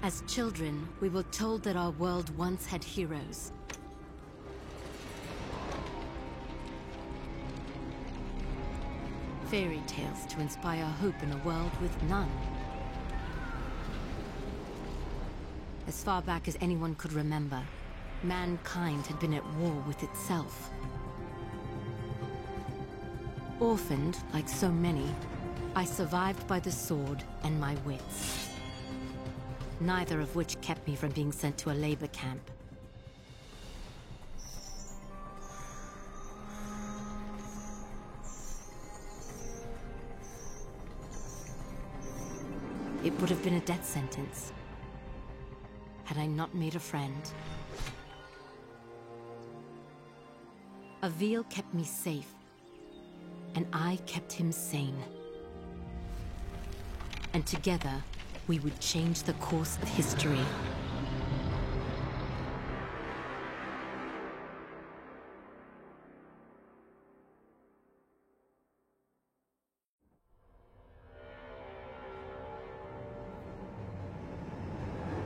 As children, we were told that our world once had heroes. Fairy tales to inspire hope in a world with none. As far back as anyone could remember, mankind had been at war with itself. Orphaned, like so many, I survived by the sword and my wits. Neither of which kept me from being sent to a labor camp. It would have been a death sentence, had I not made a friend. Avil kept me safe, and I kept him sane. And together, we would change the course of history.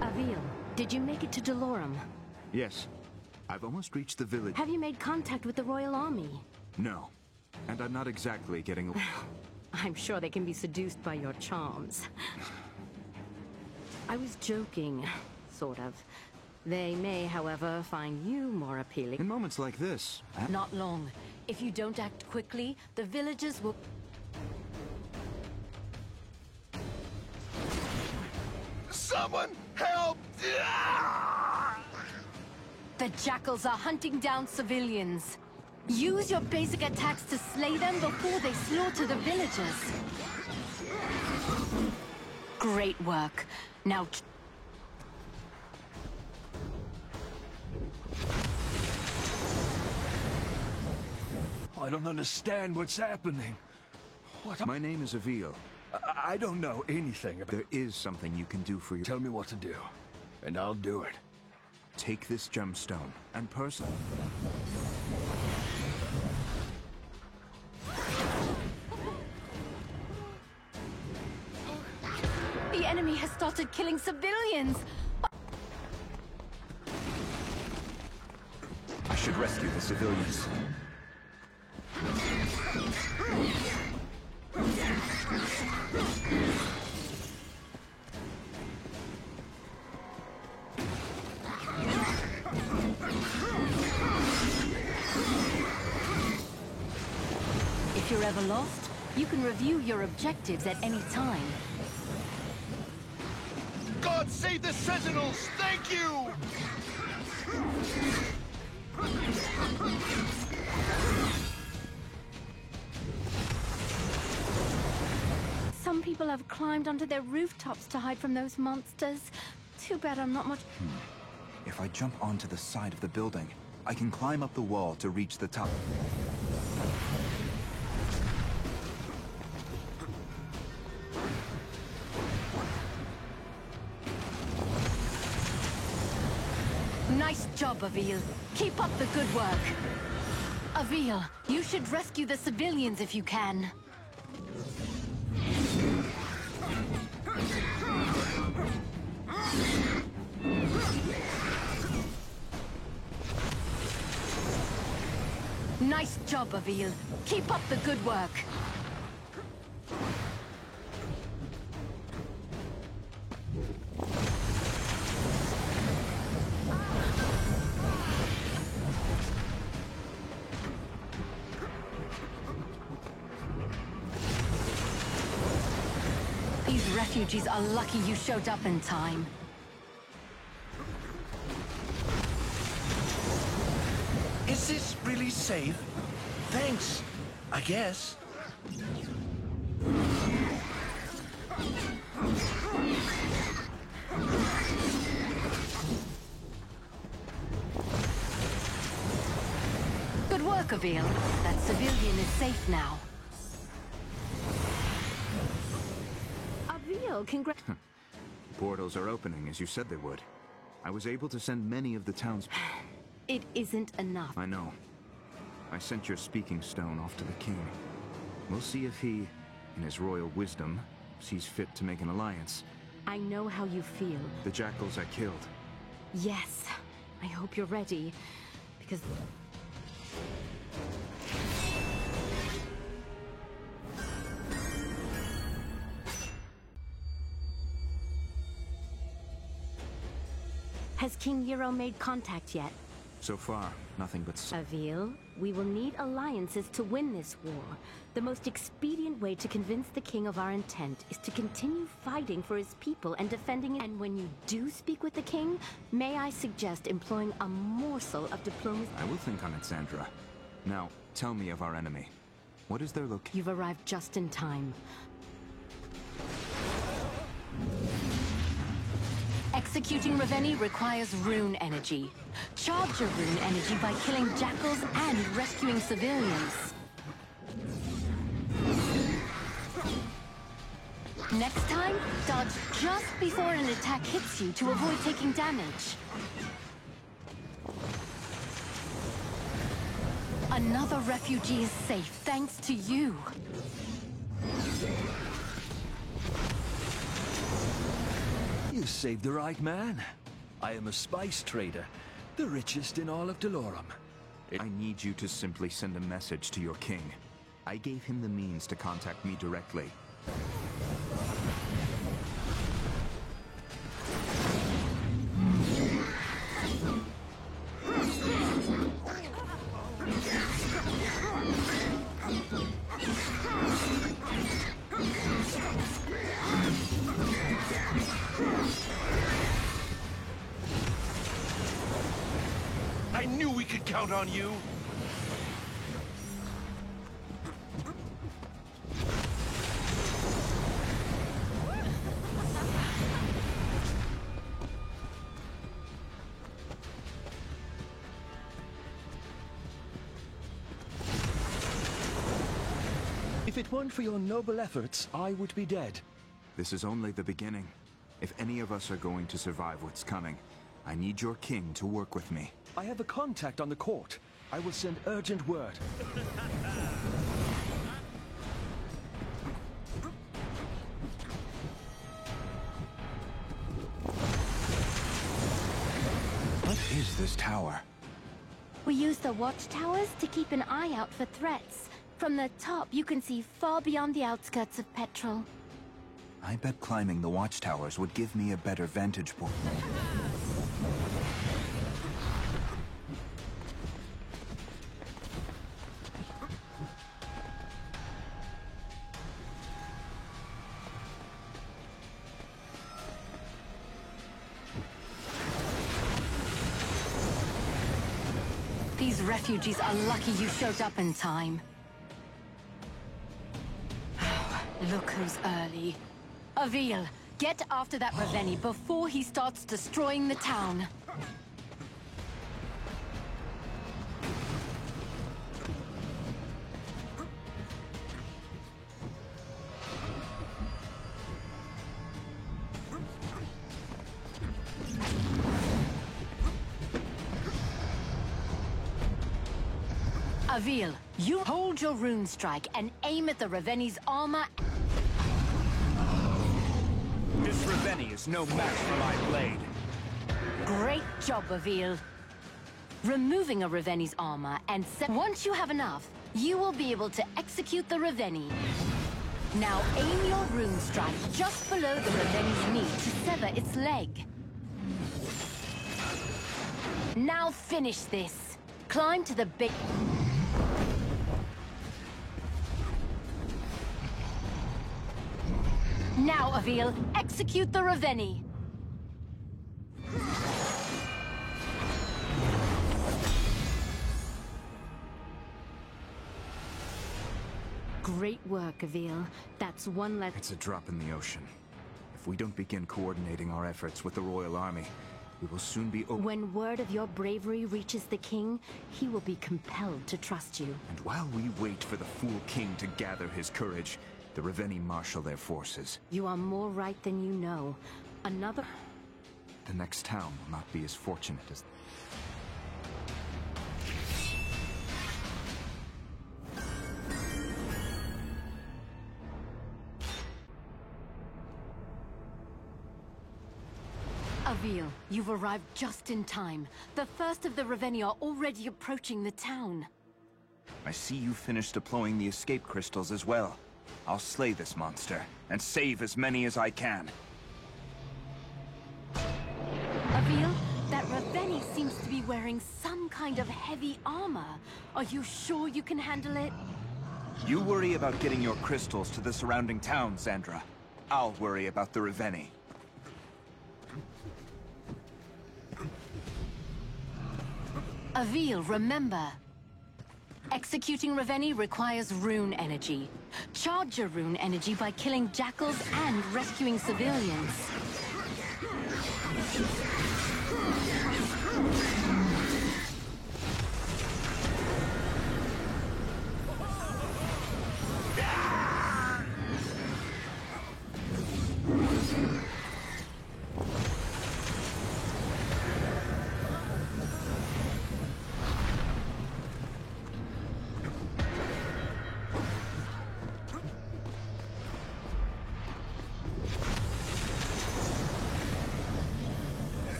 Avil, did you make it to Delorum? Yes. I've almost reached the village. Have you made contact with the Royal Army? No. And I'm not exactly getting away. I'm sure they can be seduced by your charms. I was joking, sort of. They may, however, find you more appealing. In moments like this... Not long. If you don't act quickly, the villagers will... Someone help! The jackals are hunting down civilians. Use your basic attacks to slay them before they slaughter the villagers. Great work. Now... I don't understand what's happening. What? My name is Avil. I don't know anything about... There is something you can do for your... Tell me what to do, and I'll do it. Take this gemstone, and The enemy has started killing civilians! I should rescue the civilians. If you're ever lost, you can review your objectives at any time. God save the Sentinels! Thank you! Some people have climbed onto their rooftops to hide from those monsters. Too bad I'm not much... If I jump onto the side of the building, I can climb up the wall to reach the top. Nice job, Avil. Keep up the good work. Avil, you should rescue the civilians if you can. Nice job, Avil. Keep up the good work. These refugees are lucky you showed up in time. Is this really safe? Thanks, I guess. Good work, Avil. That civilian is safe now. Avil, Portals are opening, as you said they would. I was able to send many of the town's... It isn't enough. I know. I sent your speaking stone off to the king. We'll see if he, in his royal wisdom, sees fit to make an alliance. I know how you feel. The jackals I killed. Yes, I hope you're ready, because... Has King Hero made contact yet? So far, nothing but... Avil, we will need alliances to win this war. The most expedient way to convince the king of our intent is to continue fighting for his people and defending it. And when you do speak with the king, may I suggest employing a morsel of diplomacy? I will think on it, Sandra. Now, tell me of our enemy. What is their location? You've arrived just in time. Executing Ravenni requires rune energy. Charge your rune energy by killing jackals and rescuing civilians. Next time, dodge just before an attack hits you to avoid taking damage. Another refugee is safe thanks to you. You saved the right man. I am a spice trader, the richest in all of Delorum. I need you to simply send a message to your king. I gave him the means to contact me directly. I knew we could count on you! If it weren't for your noble efforts, I would be dead. This is only the beginning. If any of us are going to survive what's coming, I need your king to work with me. I have a contact on the court. I will send urgent word. What is this tower? We use the watchtowers to keep an eye out for threats. From the top, you can see far beyond the outskirts of Petrol. I bet climbing the watchtowers would give me a better vantage point. These refugees are lucky you showed up in time. Look who's early. Avil, get after that Ravenni before he starts destroying the town. Avil, you hold your rune strike and aim at the Ravenni's armor. This Ravenni is no match for my blade. Great job, Avil. Removing a Ravenni's armor and once you have enough, you will be able to execute the Ravenni. Now aim your rune strike just below the Ravenni's knee to sever its leg. Now finish this. Climb to the big... Now, Avil, execute the Ravenni! Great work, Avil. That's one less... It's a drop in the ocean. If we don't begin coordinating our efforts with the Royal Army, we will soon be... When word of your bravery reaches the king, he will be compelled to trust you. And while we wait for the fool king to gather his courage, the Ravenni marshal their forces. You are more right than you know. Another... The next town will not be as fortunate as... Avil, you've arrived just in time. The first of the Reveni are already approaching the town. I see you finished deploying the escape crystals as well. I'll slay this monster, and save as many as I can. Avil, that Reveni seems to be wearing some kind of heavy armor. Are you sure you can handle it? You worry about getting your crystals to the surrounding town, Zandra. I'll worry about the Reveni. Avil, remember. Executing Reveni requires rune energy. Charge your rune energy by killing jackals and rescuing civilians.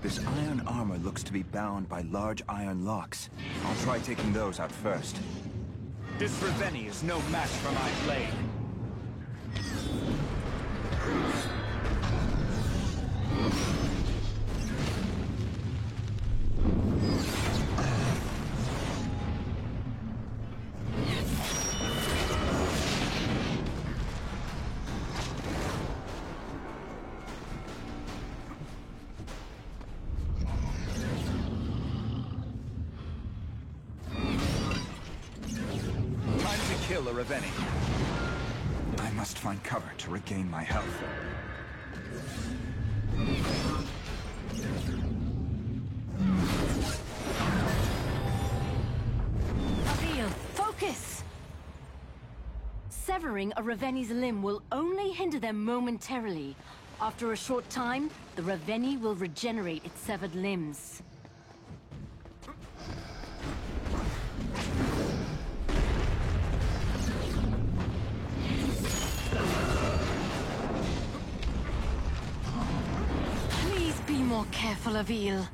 This iron armor looks to be bound by large iron locks. I'll try taking those out first. This Reveni is no match for my blade. Kill a Reveni. I must find cover to regain my health. Avil, focus! Severing a Reveni's limb will only hinder them momentarily. After a short time, the Reveni will regenerate its severed limbs. Be more careful, Avil.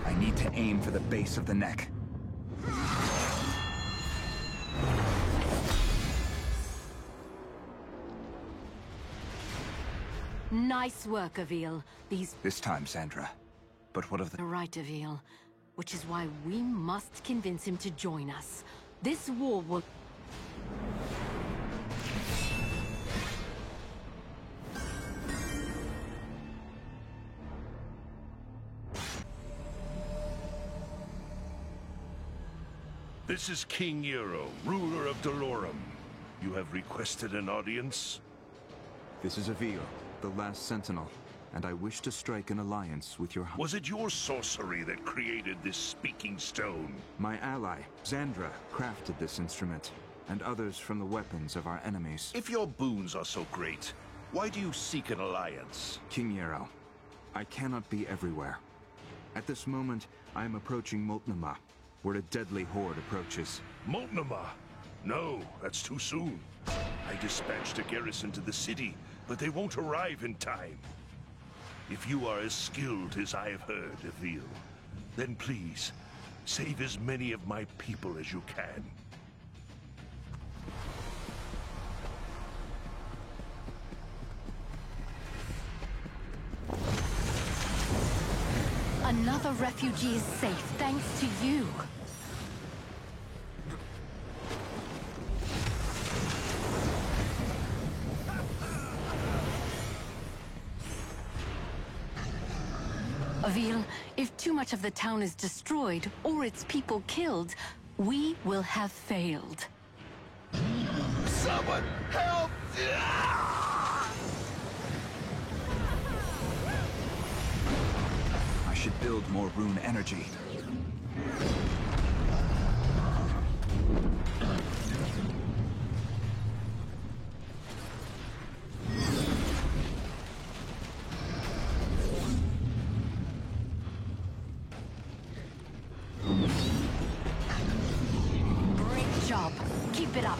I need to aim for the base of the neck. Nice work, Avil. This time, Sandra. But what of the... Right, Avil. Which is why we must convince him to join us. This war will... This is King Yrel, ruler of Dolorum. You have requested an audience? This is Avil, the last sentinel, and I wish to strike an alliance with your... Was it your sorcery that created this speaking stone? My ally, Zandra, crafted this instrument, and others from the weapons of our enemies. If your boons are so great, why do you seek an alliance? King Yrel, I cannot be everywhere. At this moment, I am approaching Moltnuma, where a deadly horde approaches. Moltnuma? No, that's too soon. I dispatched a garrison to the city, but they won't arrive in time. If you are as skilled as I have heard, Avil, then please, save as many of my people as you can. Another refugee is safe, thanks to you. Avil, if too much of the town is destroyed or its people killed, we will have failed. Someone help! I should build more rune energy. Great job. Keep it up.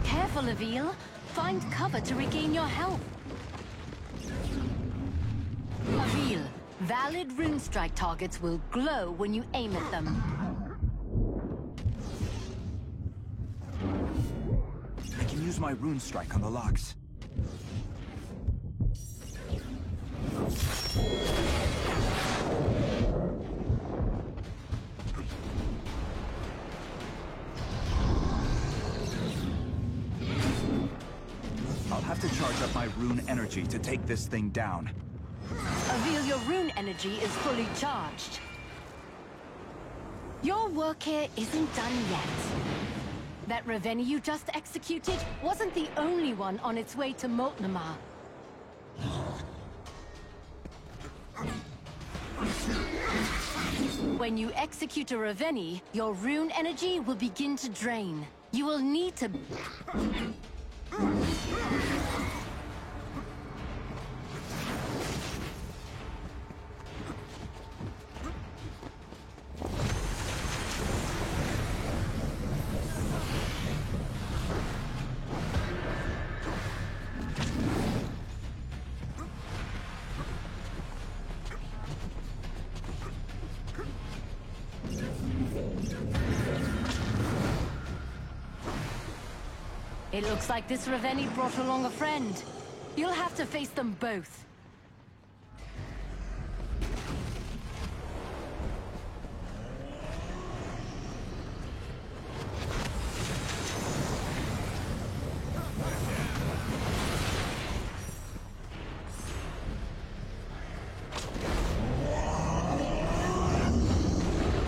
Careful, Avil. Find cover to regain your health. Avil, valid rune strike targets will glow when you aim at them. I can use my rune strike on the locks. I'll have to charge up my rune energy to take this thing down. Avil, your rune energy is fully charged. Your work here isn't done yet. That Raveni you just executed wasn't the only one on its way to Moltnamar. When you execute a Raveni, your rune energy will begin to drain. You will need to... It looks like this Raveni brought along a friend. You'll have to face them both.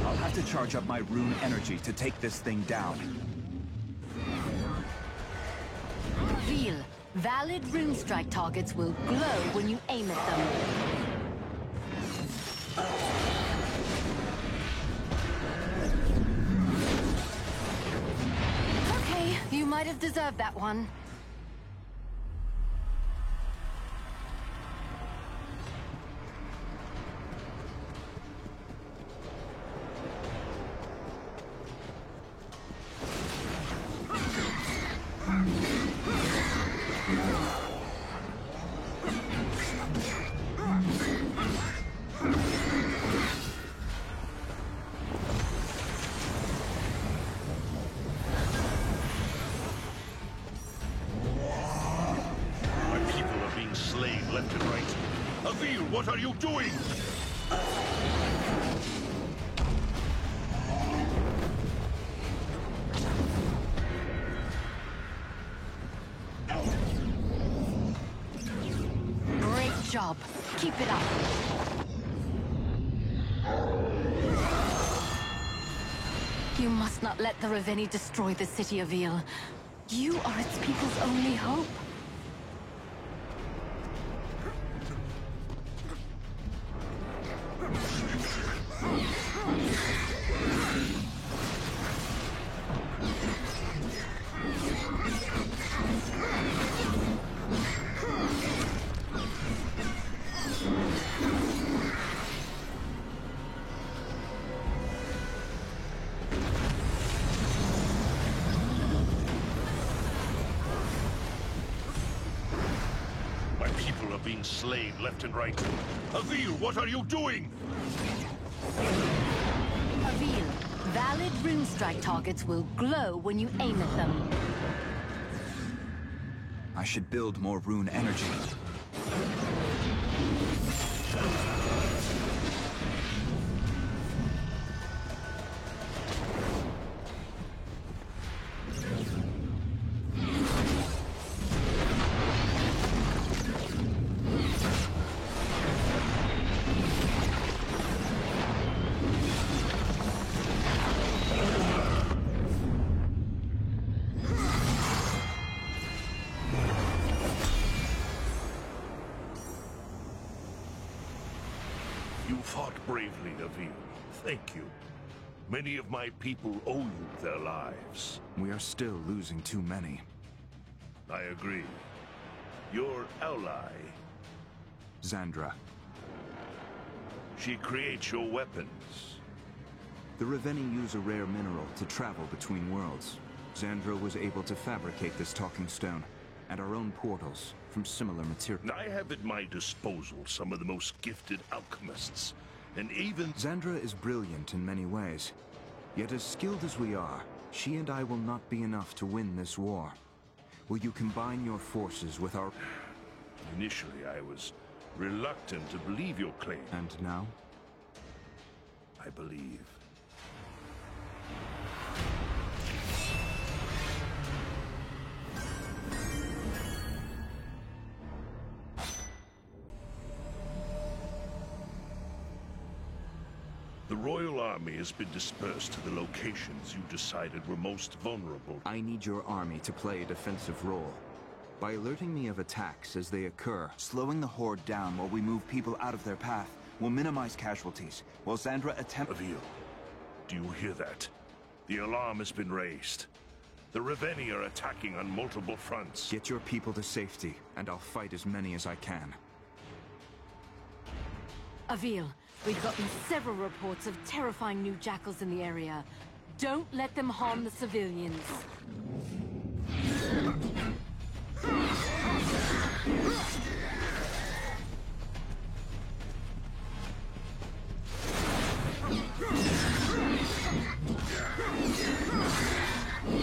I'll have to charge up my rune energy to take this thing down. Avil, valid rune strike targets will glow when you aim at them. Okay, you might have deserved that one. My people are being slain left and right. Avil, what are you doing? Great job. Keep it up. You must not let the Raveni destroy the city of Eel. You are its people's only hope. My people are being slain left and right. Avil, what are you doing? Avil, valid rune strike targets will glow when you aim at them. I should build more rune energy. You fought bravely, Avil. Thank you. Many of my people owe you their lives. We are still losing too many. I agree. Your ally, Zandra. she creates your weapons. The Reveni use a rare mineral to travel between worlds. Zandra was able to fabricate this talking stone, and our own portals, from similar material. I have at my disposal some of the most gifted alchemists, and even... Zandra is brilliant in many ways. Yet as skilled as we are, she and I will not be enough to win this war. Will you combine your forces with our... Initially, I was reluctant to believe your claim. And now? I believe. The Royal Army has been dispersed to the locations you decided were most vulnerable. I need your army to play a defensive role. By alerting me of attacks as they occur. Slowing the Horde down while we move people out of their path will minimize casualties, while Zandra attempts... Avil, do you hear that? The alarm has been raised. The Reveni are attacking on multiple fronts. Get your people to safety, and I'll fight as many as I can. Avil, we've gotten several reports of terrifying new jackals in the area. Don't let them harm the civilians.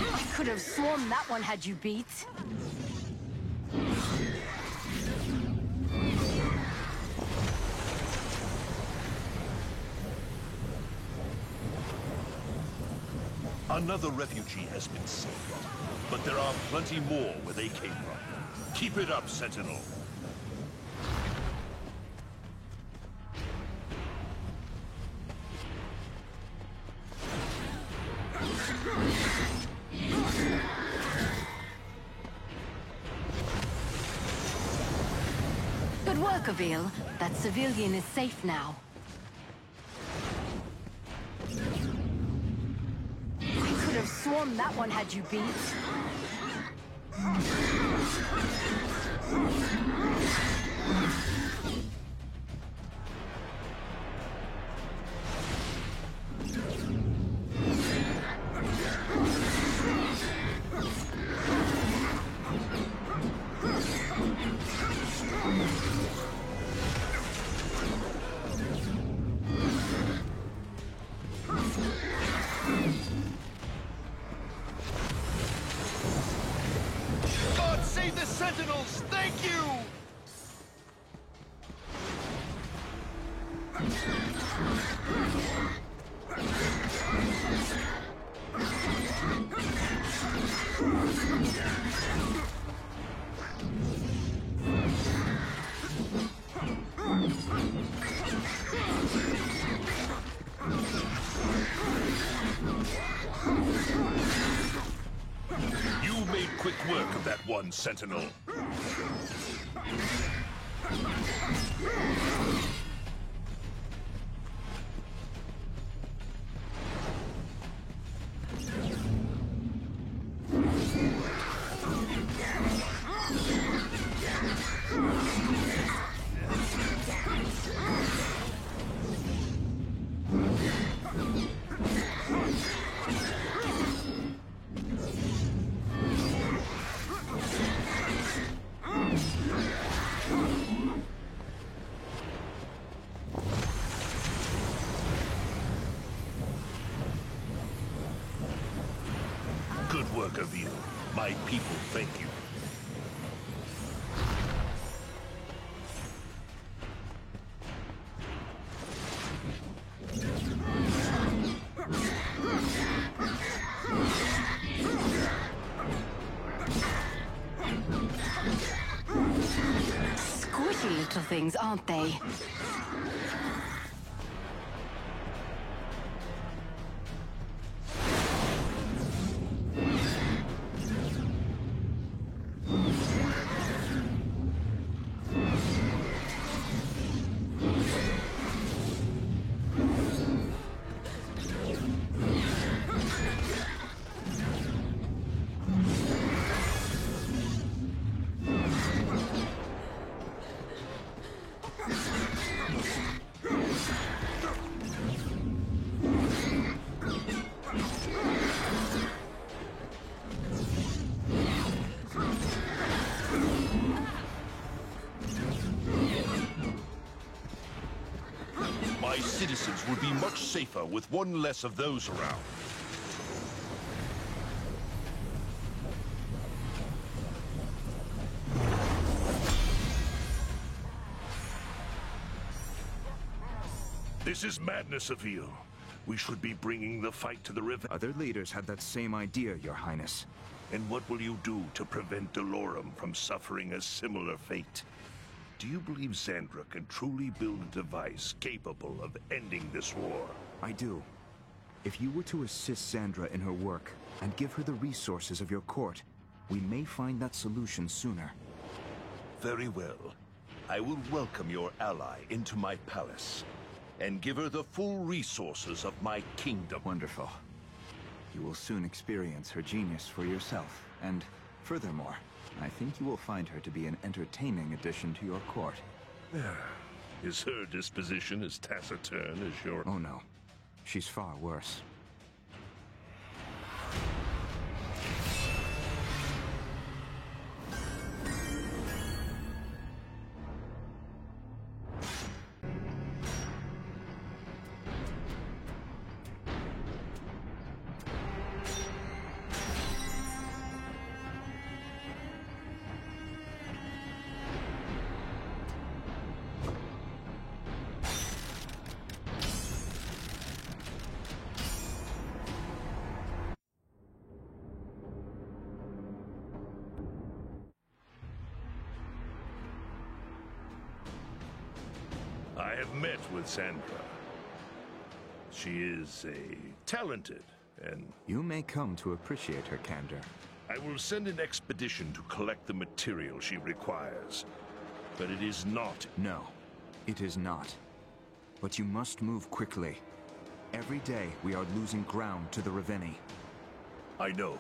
I could have sworn that one had you beat. Another refugee has been saved, but there are plenty more where they came from. Keep it up, Sentinel. Good work, Avil. That civilian is safe now. I could have sworn that one had you beat. God save the Sentinels! Thank you! You made quick work of that one, Sentinel. Good work, Avil. My people thank you. Squishy little things, aren't they? My citizens would be much safer with one less of those around. This is madness, Avil. We should be bringing the fight to the river. Other leaders had that same idea, Your Highness. And what will you do to prevent Delorum from suffering a similar fate? Do you believe Xandra can truly build a device capable of ending this war? I do. If you were to assist Xandra in her work, and give her the resources of your court, we may find that solution sooner. Very well. I will welcome your ally into my palace, and give her the full resources of my kingdom. Wonderful. You will soon experience her genius for yourself, and furthermore, I think you will find her to be an entertaining addition to your court. Is her disposition as taciturn as your... Oh no. She's far worse. I have met with Xandra. She is a talented and... You may come to appreciate her candor. I will send an expedition to collect the material she requires. But it is not... No, it is not. But you must move quickly. Every day we are losing ground to the Reveni. I know,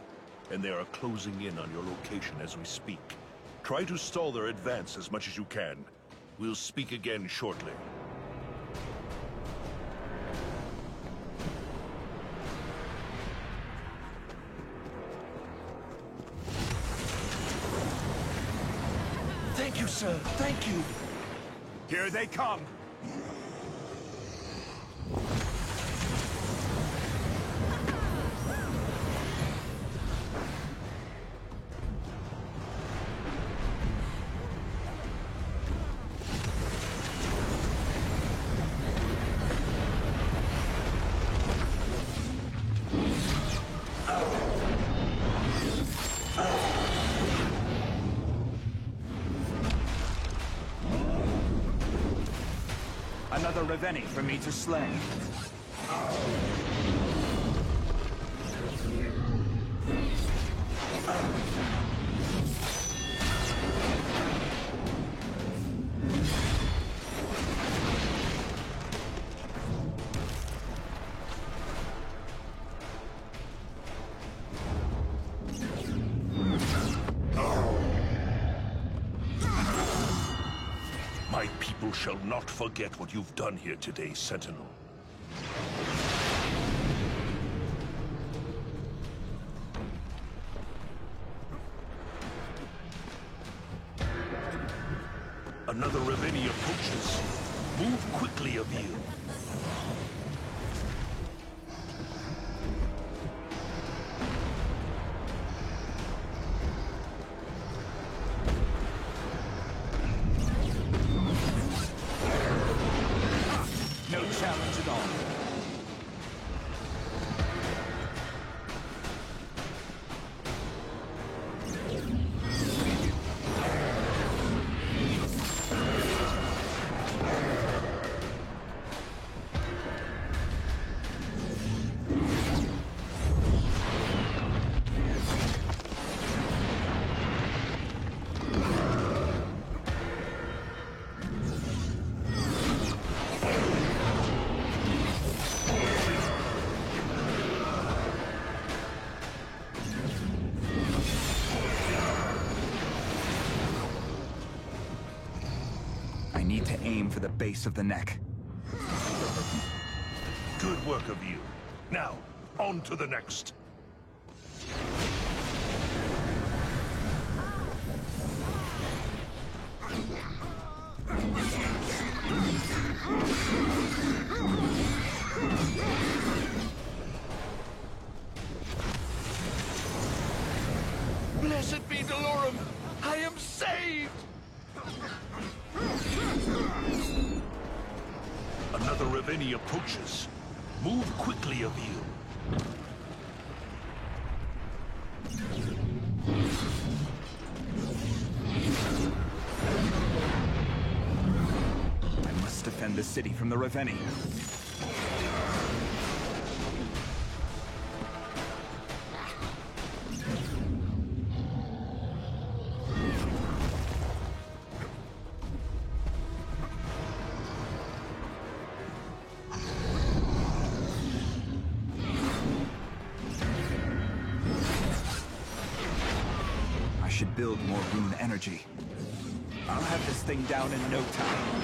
and they are closing in on your location as we speak. Try to stall their advance as much as you can. We'll speak again shortly. Thank you, sir. Thank you. Here they come! Another Reveni for me to slay. My people shall not forget what you've done here today, Sentinel. Another Reveni approaches. Move quickly, Avil. No challenge at all. I need to aim for the base of the neck. Good work, Avil. Now, on to the next. me, Dolorum! I am saved! Another Reveni approaches. Move quickly, Avil. I must defend the city from the Reveni. I should build more rune energy. I'll have this thing down in no time.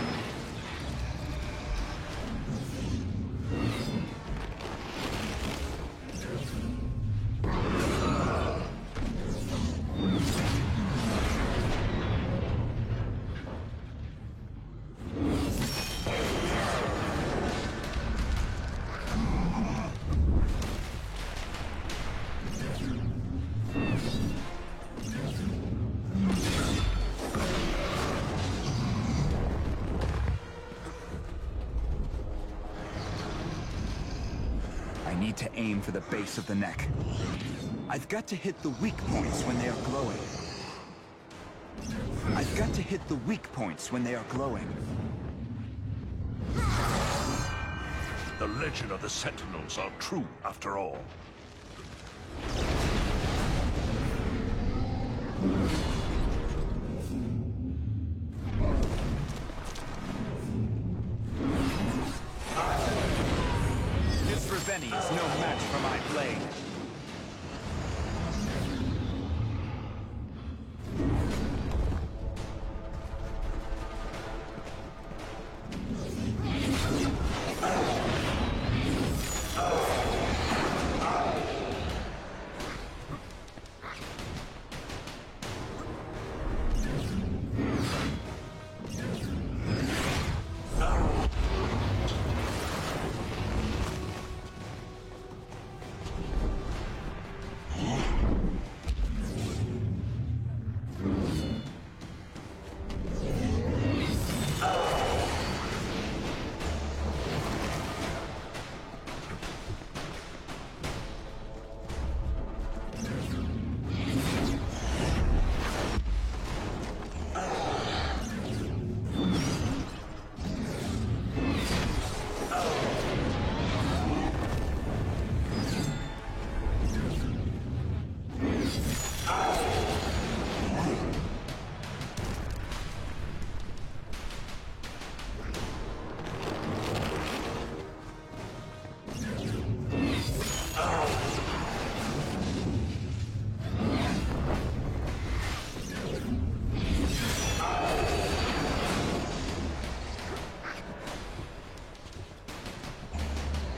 I need to aim for the base of the neck. I've got to hit the weak points when they are glowing. I've got to hit the weak points when they are glowing. The legend of the Sentinels are true after all. This Reveni is no match for my blade.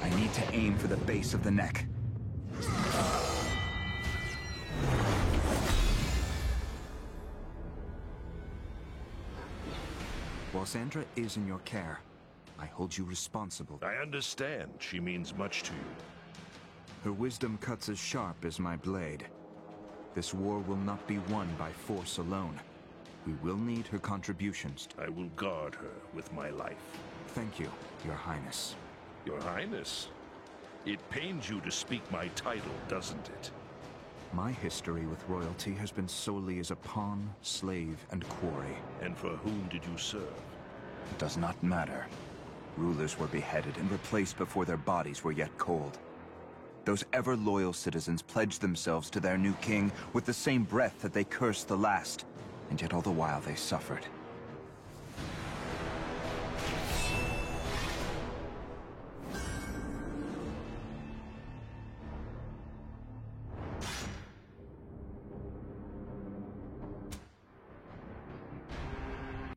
I need to aim for the base of the neck. While Sandra is in your care, I hold you responsible. I understand she means much to you. Her wisdom cuts as sharp as my blade. This war will not be won by force alone. We will need her contributions. I will guard her with my life. Thank you, Your Highness. Your Highness, it pains you to speak my title, doesn't it? My history with royalty has been solely as a pawn, slave, and quarry. And for whom did you serve? It does not matter. Rulers were beheaded and replaced before their bodies were yet cold. Those ever-loyal citizens pledged themselves to their new king with the same breath that they cursed the last, and yet all the while they suffered.